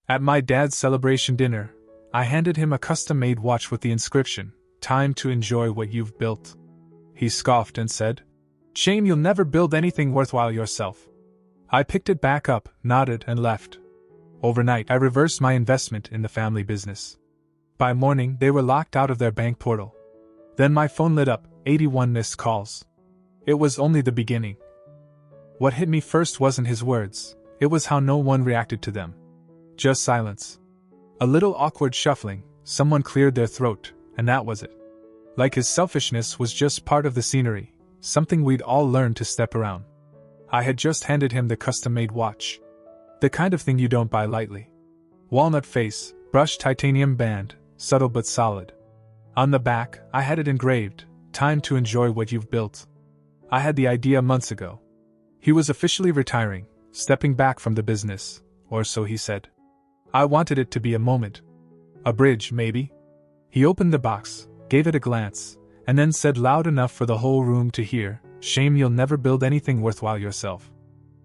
At my dad's celebration dinner, I handed him a custom-made watch with the inscription, "Time to enjoy what you've built." He scoffed and said, "Shame you'll never build anything worthwhile yourself." I picked it back up, nodded, and left. Overnight, I reversed my investment in the family business. By morning, they were locked out of their bank portal. Then my phone lit up, 81 missed calls. It was only the beginning. What hit me first wasn't his words, it was how no one reacted to them. Just silence. A little awkward shuffling, someone cleared their throat, and that was it. Like his selfishness was just part of the scenery, something we'd all learned to step around. I had just handed him the custom-made watch. The kind of thing you don't buy lightly. Walnut face, brushed titanium band, subtle but solid. On the back, I had it engraved, "Time to enjoy what you've built." I had the idea months ago. He was officially retiring, stepping back from the business, or so he said. I wanted it to be a moment. A bridge, maybe? He opened the box, gave it a glance, and then said loud enough for the whole room to hear, "Shame you'll never build anything worthwhile yourself."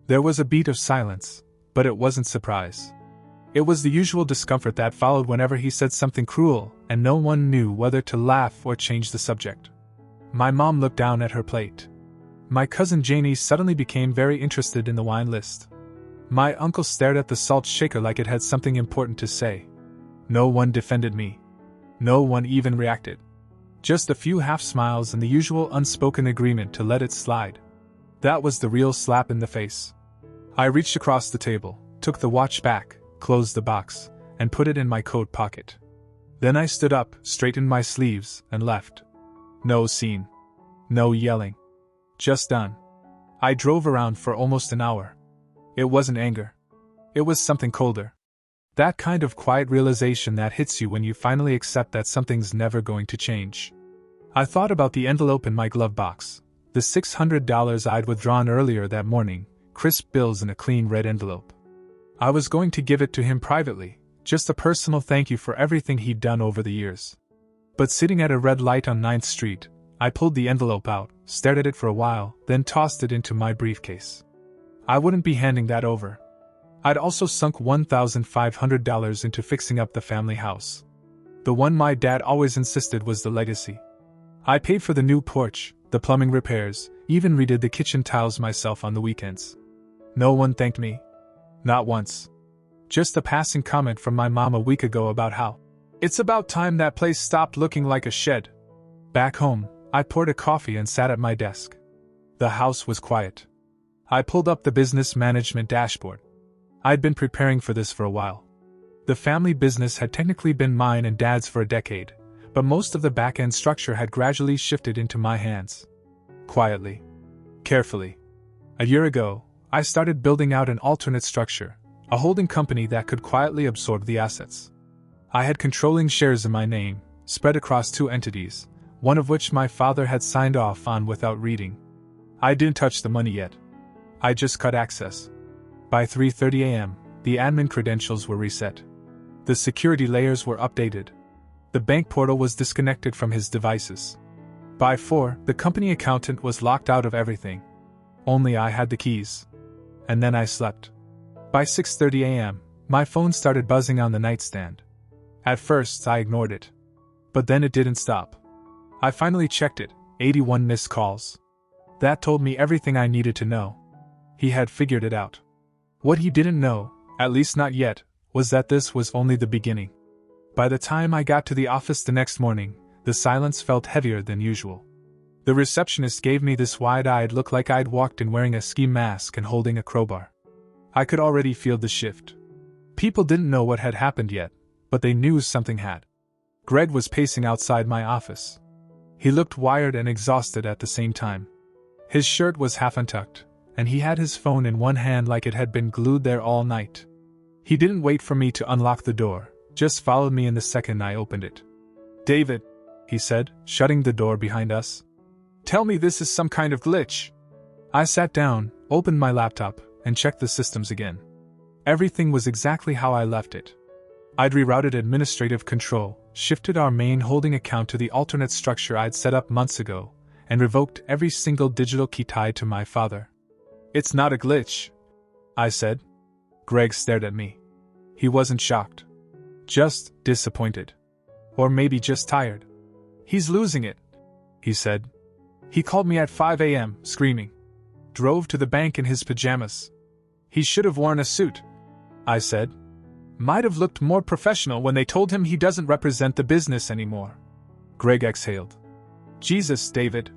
There was a beat of silence, but it wasn't surprise. It was the usual discomfort that followed whenever he said something cruel, and no one knew whether to laugh or change the subject. My mom looked down at her plate. My cousin Janie suddenly became very interested in the wine list. My uncle stared at the salt shaker like it had something important to say. No one defended me. No one even reacted. Just a few half-smiles and the usual unspoken agreement to let it slide. That was the real slap in the face. I reached across the table, took the watch back, closed the box, and put it in my coat pocket. Then I stood up, straightened my sleeves, and left. No scene. No yelling. Just done. I drove around for almost an hour. It wasn't anger. It was something colder. That kind of quiet realization that hits you when you finally accept that something's never going to change. I thought about the envelope in my glove box, the $600 I'd withdrawn earlier that morning, crisp bills in a clean red envelope. I was going to give it to him privately, just a personal thank you for everything he'd done over the years. But sitting at a red light on 9th Street, I pulled the envelope out, stared at it for a while, then tossed it into my briefcase. I wouldn't be handing that over. I'd also sunk $1,500 into fixing up the family house. The one my dad always insisted was the legacy. I paid for the new porch, the plumbing repairs, even redid the kitchen tiles myself on the weekends. No one thanked me. Not once. Just a passing comment from my mom a week ago about how it's about time that place stopped looking like a shed. Back home, I poured a coffee and sat at my desk. The house was quiet. I pulled up the business management dashboard. I'd been preparing for this for a while. The family business had technically been mine and Dad's for a decade, but most of the back-end structure had gradually shifted into my hands. Quietly. Carefully. A year ago, I started building out an alternate structure, a holding company that could quietly absorb the assets. I had controlling shares in my name, spread across 2 entities, one of which my father had signed off on without reading. I didn't touch the money yet. I just cut access. By 3:30 a.m., the admin credentials were reset. The security layers were updated. The bank portal was disconnected from his devices. By 4, the company accountant was locked out of everything. Only I had the keys. And then I slept. By 6:30 a.m., my phone started buzzing on the nightstand. At first, I ignored it. But then it didn't stop. I finally checked it, 81 missed calls. That told me everything I needed to know. He had figured it out. What he didn't know, at least not yet, was that this was only the beginning. By the time I got to the office the next morning, the silence felt heavier than usual. The receptionist gave me this wide-eyed look like I'd walked in wearing a ski mask and holding a crowbar. I could already feel the shift. People didn't know what had happened yet, but they knew something had. Greg was pacing outside my office. He looked wired and exhausted at the same time. His shirt was half untucked, and he had his phone in one hand like it had been glued there all night. He didn't wait for me to unlock the door, just followed me in the second I opened it. "David," he said, shutting the door behind us. "Tell me this is some kind of glitch." I sat down, opened my laptop, and checked the systems again. Everything was exactly how I left it. I'd rerouted administrative control, shifted our main holding account to the alternate structure I'd set up months ago, and revoked every single digital key tied to my father. "It's not a glitch," I said. Greg stared at me. He wasn't shocked. Just disappointed. Or maybe just tired. He's losing it, he said. He called me at 5 a.m., screaming. Drove to the bank in his pajamas. He should have worn a suit, I said. Might have looked more professional when they told him he doesn't represent the business anymore. Greg exhaled. Jesus, David.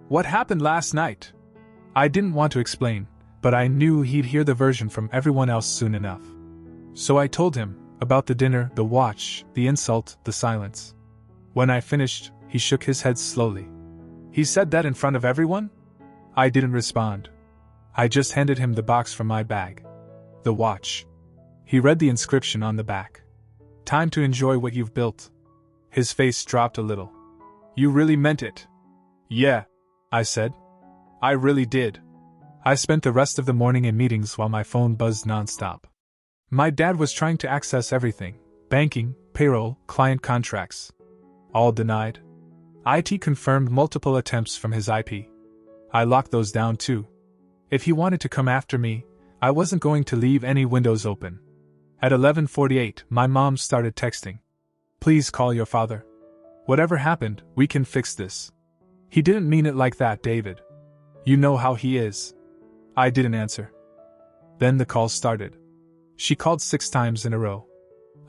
What happened last night? I didn't want to explain, but I knew he'd hear the version from everyone else soon enough. So I told him about the dinner, the watch, the insult, the silence. When I finished, he shook his head slowly. He said that in front of everyone? I didn't respond. I just handed him the box from my bag. The watch. He read the inscription on the back. Time to enjoy what you've built. His face dropped a little. You really meant it? Yeah, I said. I really did. I spent the rest of the morning in meetings while my phone buzzed nonstop. My dad was trying to access everything: banking, payroll, client contracts. All denied. IT confirmed multiple attempts from his IP. I locked those down too. If he wanted to come after me, I wasn't going to leave any windows open. At 11:48, my mom started texting. Please call your father. Whatever happened, we can fix this. He didn't mean it like that, David. You know how he is. I didn't answer. Then the calls started. She called 6 times in a row.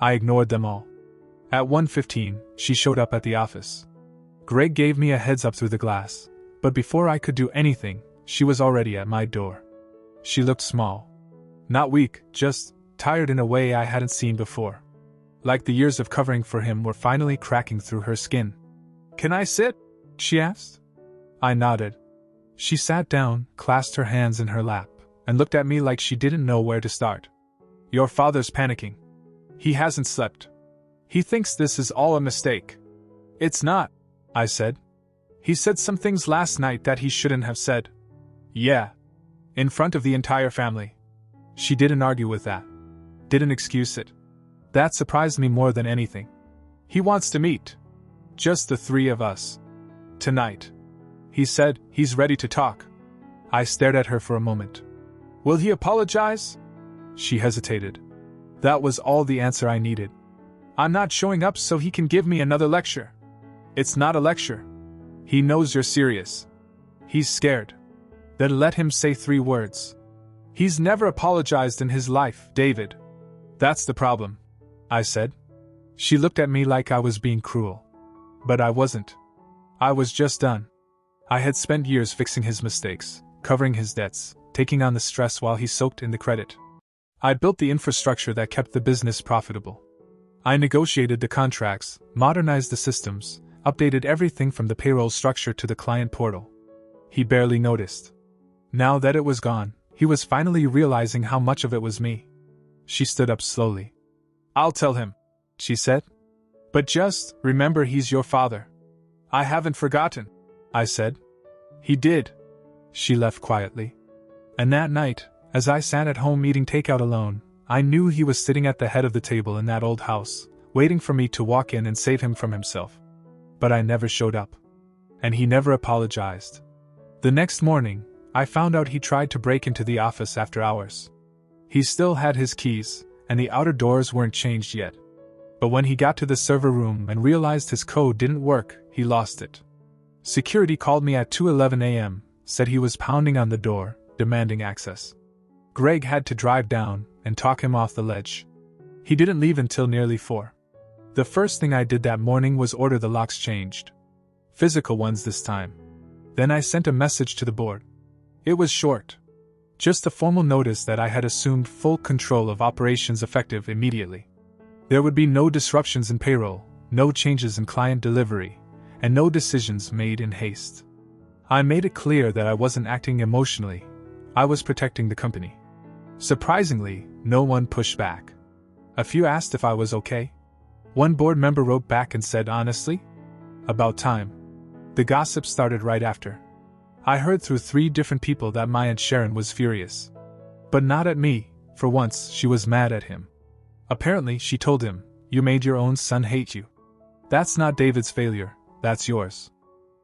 I ignored them all. At 1:15, she showed up at the office. Greg gave me a heads up through the glass, but before I could do anything, she was already at my door. She looked small. Not weak, just tired in a way I hadn't seen before. Like the years of covering for him were finally cracking through her skin. Can I sit? She asked. I nodded. She sat down, clasped her hands in her lap, and looked at me like she didn't know where to start. Your father's panicking. He hasn't slept. He thinks this is all a mistake. It's not, I said. He said some things last night that he shouldn't have said. Yeah. In front of the entire family. She didn't argue with that. Didn't excuse it. That surprised me more than anything. He wants to meet. Just the 3 of us. Tonight. He said he's ready to talk. I stared at her for a moment. Will he apologize? She hesitated. That was all the answer I needed. I'm not showing up so he can give me another lecture. It's not a lecture. He knows you're serious. He's scared. Then let him say 3 words. He's never apologized in his life, David. That's the problem, I said. She looked at me like I was being cruel. But I wasn't. I was just done. I had spent years fixing his mistakes, covering his debts, taking on the stress while he soaked in the credit. I built the infrastructure that kept the business profitable. I negotiated the contracts, modernized the systems, updated everything from the payroll structure to the client portal. He barely noticed. Now that it was gone, he was finally realizing how much of it was me. She stood up slowly. I'll tell him, she said. But just remember he's your father. I haven't forgotten, I said. He did. She left quietly. And that night, as I sat at home eating takeout alone, I knew he was sitting at the head of the table in that old house, waiting for me to walk in and save him from himself. But I never showed up. And he never apologized. The next morning, I found out he tried to break into the office after hours. He still had his keys, and the outer doors weren't changed yet. But when he got to the server room and realized his code didn't work, he lost it. Security called me at 2:11 a.m., said he was pounding on the door, demanding access. Greg had to drive down and talk him off the ledge. He didn't leave until nearly 4. The first thing I did that morning was order the locks changed. Physical ones this time. Then I sent a message to the board. It was short. Just a formal notice that I had assumed full control of operations effective immediately. There would be no disruptions in payroll, no changes in client delivery, and no decisions made in haste. I made it clear that I wasn't acting emotionally. I was protecting the company. Surprisingly, no one pushed back. A few asked if I was okay. One board member wrote back and said honestly, about time. The gossip started right after. I heard through 3 different people that my Aunt Sharon was furious. But not at me. For once, she was mad at him. Apparently, she told him, "You made your own son hate you. That's not David's failure, that's yours."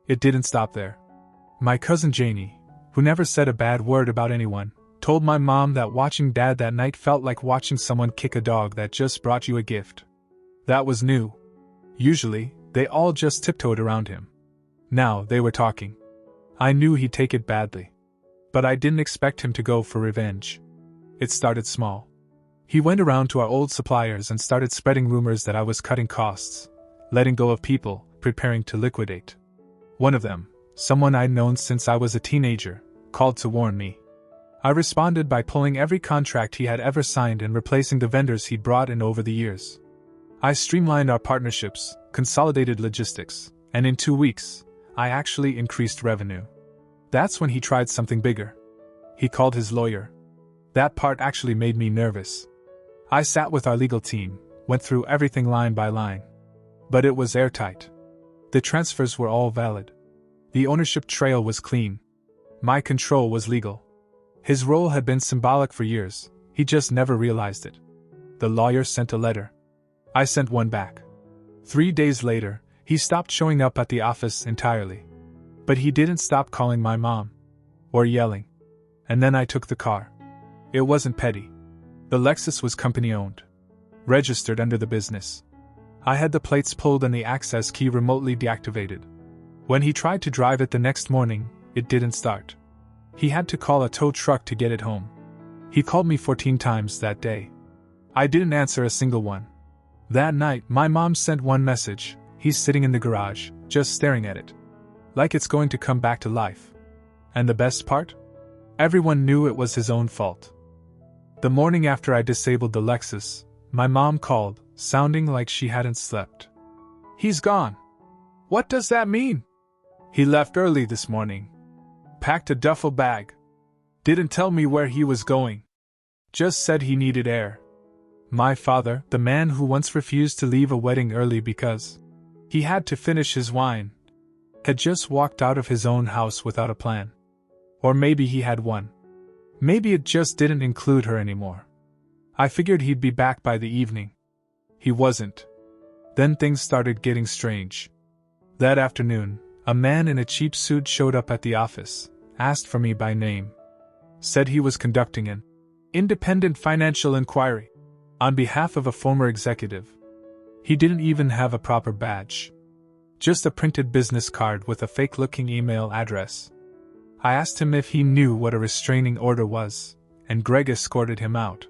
It didn't stop there. My cousin Janie, who never said a bad word about anyone, Told my mom that watching Dad that night felt like watching someone kick a dog that just brought you a gift. That was new. Usually, they all just tiptoed around him. Now, they were talking. I knew he'd take it badly. But I didn't expect him to go for revenge. It started small. He went around to our old suppliers and started spreading rumors that I was cutting costs, letting go of people, preparing to liquidate. One of them, someone I'd known since I was a teenager, called to warn me. I responded by pulling every contract he had ever signed and replacing the vendors he'd brought in over the years. I streamlined our partnerships, consolidated logistics, and in 2 weeks, I actually increased revenue. That's when he tried something bigger. He called his lawyer. That part actually made me nervous. I sat with our legal team, went through everything line by line. But it was airtight. The transfers were all valid. The ownership trail was clean. My control was legal. His role had been symbolic for years, he just never realized it. The lawyer sent a letter. I sent one back. 3 days later, he stopped showing up at the office entirely. But he didn't stop calling my mom. Or yelling. And then I took the car. It wasn't petty. The Lexus was company-owned. Registered under the business. I had the plates pulled and the access key remotely deactivated. When he tried to drive it the next morning, it didn't start. He had to call a tow truck to get it home. He called me 14 times that day. I didn't answer a single one. That night, my mom sent one message. He's sitting in the garage, just staring at it. Like it's going to come back to life. And the best part? Everyone knew it was his own fault. The morning after I disabled the Lexus, my mom called, sounding like she hadn't slept. He's gone. What does that mean? He left early this morning. Packed a duffel bag. Didn't tell me where he was going. Just said he needed air. My father, the man who once refused to leave a wedding early because he had to finish his wine, had just walked out of his own house without a plan. Or maybe he had one. Maybe it just didn't include her anymore. I figured he'd be back by the evening. He wasn't. Then things started getting strange. That afternoon, a man in a cheap suit showed up at the office, asked for me by name. Said he was conducting an independent financial inquiry on behalf of a former executive. He didn't even have a proper badge. Just a printed business card with a fake-looking email address. I asked him if he knew what a restraining order was, and Greg escorted him out.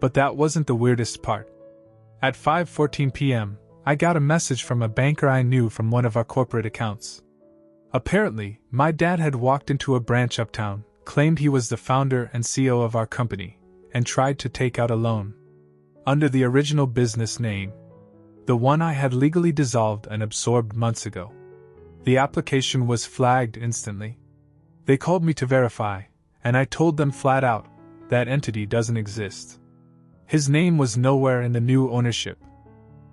But that wasn't the weirdest part. At 5:14 p.m., I got a message from a banker I knew from one of our corporate accounts. Apparently, my dad had walked into a branch uptown, claimed he was the founder and CEO of our company, and tried to take out a loan. Under the original business name. The one I had legally dissolved and absorbed months ago. The application was flagged instantly. They called me to verify, and I told them flat out, that entity doesn't exist. His name was nowhere in the new ownership.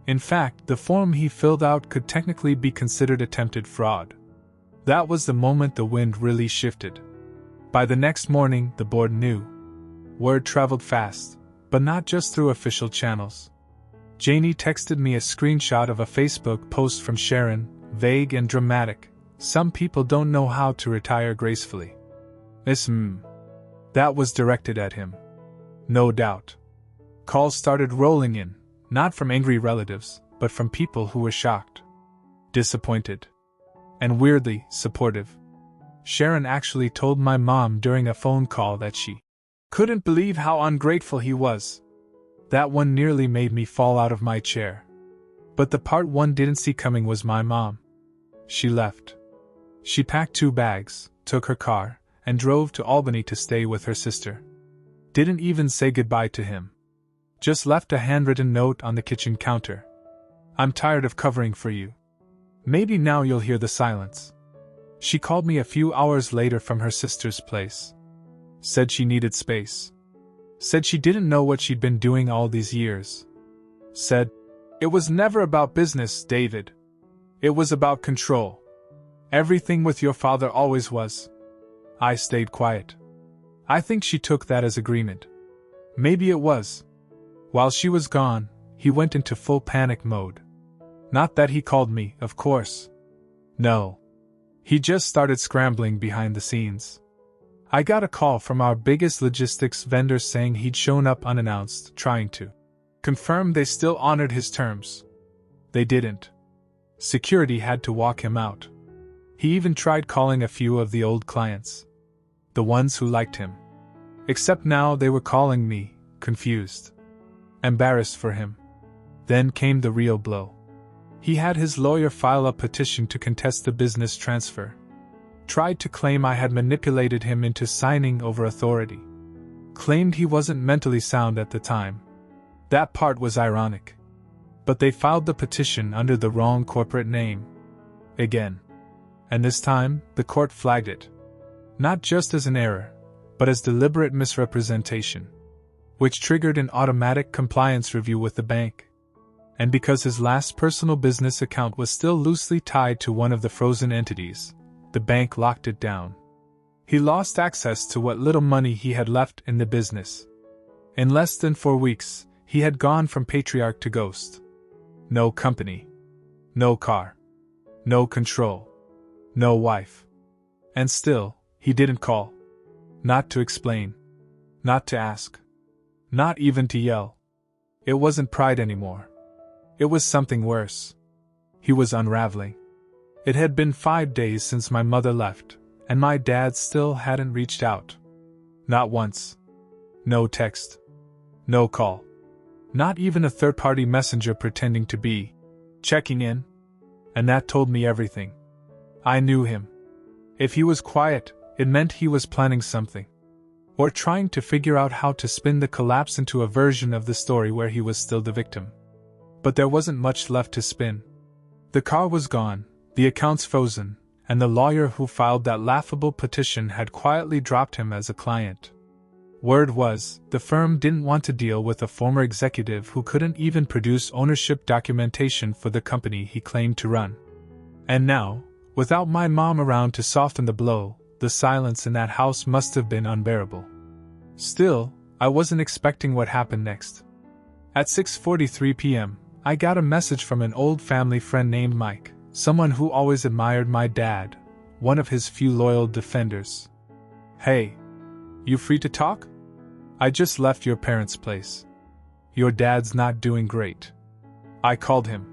In fact, the form he filled out could technically be considered attempted fraud. That was the moment the wind really shifted. By the next morning, the board knew. Word traveled fast, but not just through official channels. Janie texted me a screenshot of a Facebook post from Sharon, vague and dramatic. Some people don't know how to retire gracefully. That was directed at him. No doubt. Calls started rolling in, not from angry relatives, but from people who were shocked, disappointed, and weirdly supportive. Sharon actually told my mom during a phone call that she couldn't believe how ungrateful he was. That one nearly made me fall out of my chair. But the part one didn't see coming was my mom. She left. She packed 2 bags, took her car, and drove to Albany to stay with her sister. Didn't even say goodbye to him. Just left a handwritten note on the kitchen counter. I'm tired of covering for you. Maybe now you'll hear the silence. She called me a few hours later from her sister's place. Said she needed space. Said she didn't know what she'd been doing all these years. Said, it was never about business, David. It was about control. Everything with your father always was. I stayed quiet. I think she took that as agreement. Maybe it was. While she was gone, he went into full panic mode. Not that he called me, of course. No. He just started scrambling behind the scenes. I got a call from our biggest logistics vendor saying he'd shown up unannounced, trying to confirm they still honored his terms. They didn't. Security had to walk him out. He even tried calling a few of the old clients, the ones who liked him. Except now they were calling me, confused, embarrassed for him. Then came the real blow. He had his lawyer file a petition to contest the business transfer. Tried to claim I had manipulated him into signing over authority. Claimed he wasn't mentally sound at the time. That part was ironic. But they filed the petition under the wrong corporate name. Again. And this time, the court flagged it. Not just as an error, but as deliberate misrepresentation, which triggered an automatic compliance review with the bank. And because his last personal business account was still loosely tied to one of the frozen entities, the bank locked it down. He lost access to what little money he had left in the business. In less than 4 weeks, he had gone from patriarch to ghost. No company. No car. No control. No wife. And still, he didn't call. Not to explain. Not to ask. Not even to yell. It wasn't pride anymore. It was something worse. He was unraveling. It had been 5 days since my mother left, and my dad still hadn't reached out. Not once. No text. No call. Not even a third-party messenger pretending to be checking in. And that told me everything. I knew him. If he was quiet, it meant he was planning something. Or trying to figure out how to spin the collapse into a version of the story where he was still the victim. But there wasn't much left to spin. The car was gone, the accounts frozen, and the lawyer who filed that laughable petition had quietly dropped him as a client. Word was, the firm didn't want to deal with a former executive who couldn't even produce ownership documentation for the company he claimed to run. And now, without my mom around to soften the blow, the silence in that house must have been unbearable. Still, I wasn't expecting what happened next. At 6:43 p.m., I got a message from an old family friend named Mike, someone who always admired my dad, one of his few loyal defenders. "Hey, you free to talk? I just left your parents' place. Your dad's not doing great." I called him.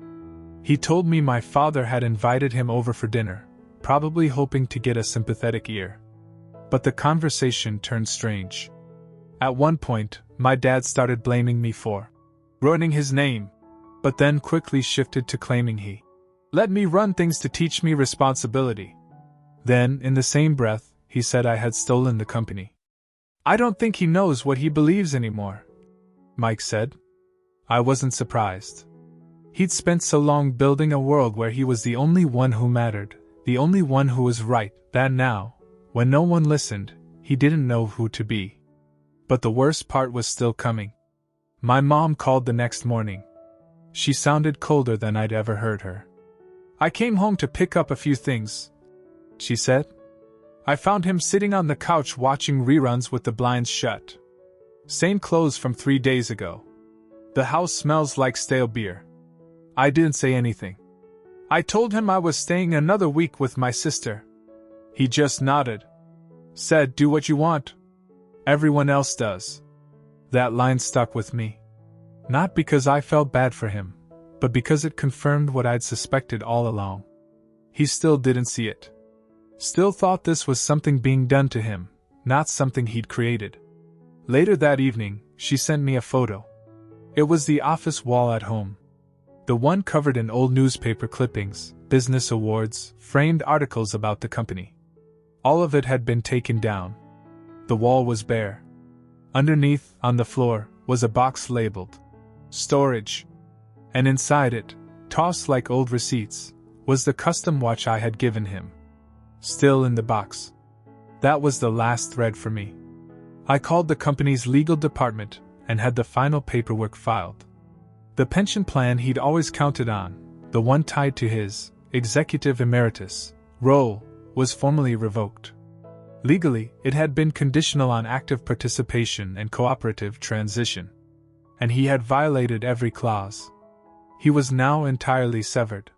He told me my father had invited him over for dinner, probably hoping to get a sympathetic ear. But the conversation turned strange. At one point, my dad started blaming me for ruining his name, but then quickly shifted to claiming he let me run things to teach me responsibility. Then, in the same breath, he said I had stolen the company. "I don't think he knows what he believes anymore," Mike said. I wasn't surprised. He'd spent so long building a world where he was the only one who mattered, the only one who was right, that now, when no one listened, he didn't know who to be. But the worst part was still coming. My mom called the next morning. She sounded colder than I'd ever heard her. "I came home to pick up a few things," she said. "I found him sitting on the couch watching reruns with the blinds shut. Same clothes from 3 days ago. The house smells like stale beer." I didn't say anything. I told him I was staying another week with my sister. He just nodded. Said, "Do what you want. Everyone else does." That line stuck with me. Not because I felt bad for him, but because it confirmed what I'd suspected all along. He still didn't see it. Still thought this was something being done to him, not something he'd created. Later that evening, she sent me a photo. It was the office wall at home. The one covered in old newspaper clippings, business awards, framed articles about the company. All of it had been taken down. The wall was bare. Underneath, on the floor, was a box labeled storage. And inside it, tossed like old receipts, was the custom watch I had given him. Still in the box. That was the last thread for me. I called the company's legal department and had the final paperwork filed. The pension plan he'd always counted on, the one tied to his executive emeritus role, was formally revoked. Legally, it had been conditional on active participation and cooperative transition. And he had violated every clause. He was now entirely severed.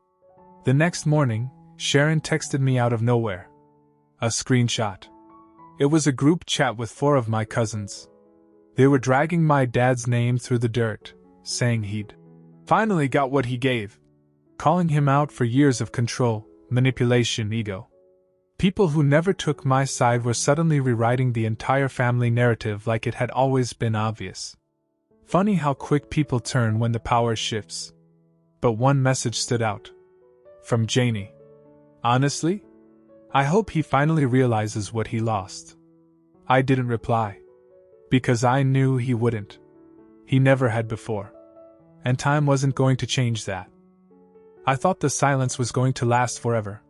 The next morning, Sharon texted me out of nowhere. A screenshot. It was a group chat with 4 of my cousins. They were dragging my dad's name through the dirt, saying he'd finally got what he gave, calling him out for years of control, manipulation, ego. People who never took my side were suddenly rewriting the entire family narrative like it had always been obvious. Funny how quick people turn when the power shifts. But one message stood out. From Janie. Honestly? I hope he finally realizes what he lost. I didn't reply. Because I knew he wouldn't. He never had before. And time wasn't going to change that. I thought the silence was going to last forever.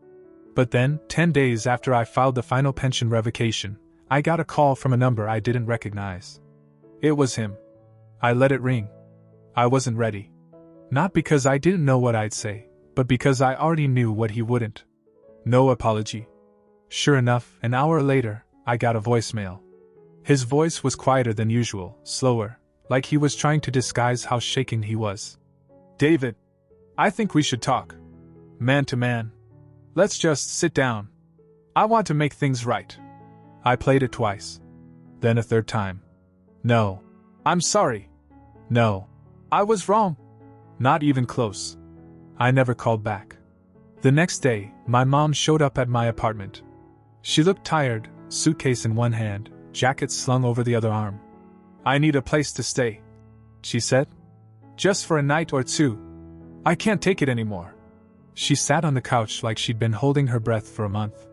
But then, 10 days after I filed the final pension revocation, I got a call from a number I didn't recognize. It was him. I let it ring. I wasn't ready. Not because I didn't know what I'd say, but because I already knew what he wouldn't. No apology. Sure enough, an hour later, I got a voicemail. His voice was quieter than usual, slower, like he was trying to disguise how shaken he was. David, I think we should talk. Man to man. Let's just sit down. I want to make things right. I played it twice. Then a third time. No. I'm sorry. No. I was wrong. Not even close. I never called back. The next day, my mom showed up at my apartment. She looked tired, suitcase in one hand, jacket slung over the other arm. I need a place to stay, she said. Just for a night or two. I can't take it anymore. She sat on the couch like she'd been holding her breath for a month.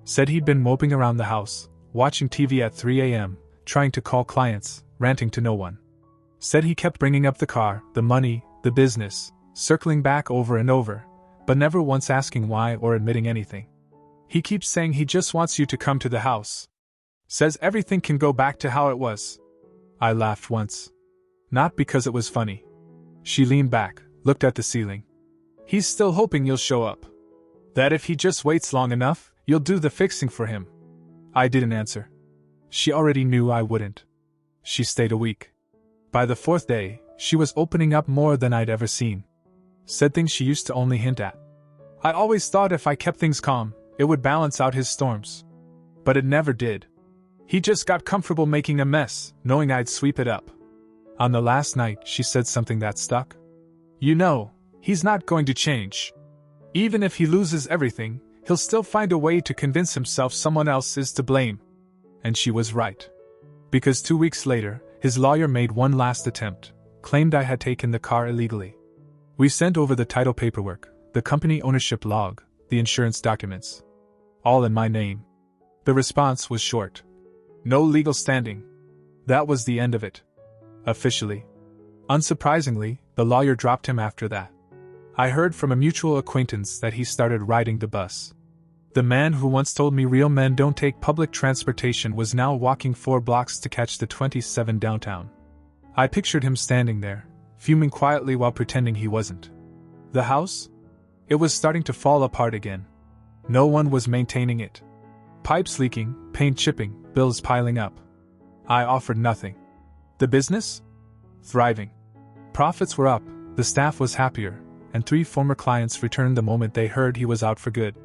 Said he'd been moping around the house, watching TV at 3 a.m., trying to call clients, ranting to no one. Said he kept bringing up the car, the money, the business, circling back over and over, but never once asking why or admitting anything. He keeps saying he just wants you to come to the house. Says everything can go back to how it was. I laughed once. Not because it was funny. She leaned back, looked at the ceiling. He's still hoping you'll show up. That if he just waits long enough, you'll do the fixing for him. I didn't answer. She already knew I wouldn't. She stayed a week. By the 4th day, she was opening up more than I'd ever seen. Said things she used to only hint at. I always thought if I kept things calm, it would balance out his storms. But it never did. He just got comfortable making a mess, knowing I'd sweep it up. On the last night, she said something that stuck. You know, he's not going to change. Even if he loses everything, he'll still find a way to convince himself someone else is to blame. And she was right. Because 2 weeks later, his lawyer made one last attempt, claimed I had taken the car illegally. We sent over the title paperwork, the company ownership log, the insurance documents. All in my name. The response was short. No legal standing. That was the end of it. Officially. Unsurprisingly, the lawyer dropped him after that. I heard from a mutual acquaintance that he started riding the bus. The man who once told me real men don't take public transportation was now walking 4 blocks to catch the 27 downtown. I pictured him standing there, fuming quietly while pretending he wasn't. The house? It was starting to fall apart again. No one was maintaining it. Pipes leaking, paint chipping, bills piling up. I offered nothing. The business? Thriving. Profits were up, the staff was happier, and 3 former clients returned the moment they heard he was out for good.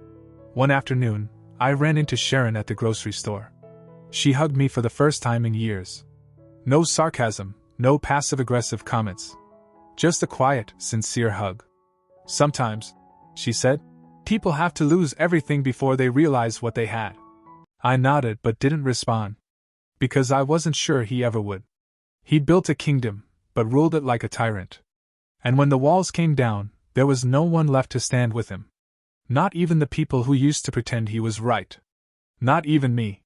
One afternoon, I ran into Sharon at the grocery store. She hugged me for the first time in years. No sarcasm, no passive-aggressive comments. Just a quiet, sincere hug. Sometimes, she said, people have to lose everything before they realize what they had. I nodded but didn't respond. Because I wasn't sure he ever would. He'd built a kingdom, but ruled it like a tyrant. And when the walls came down, there was no one left to stand with him. Not even the people who used to pretend he was right. Not even me.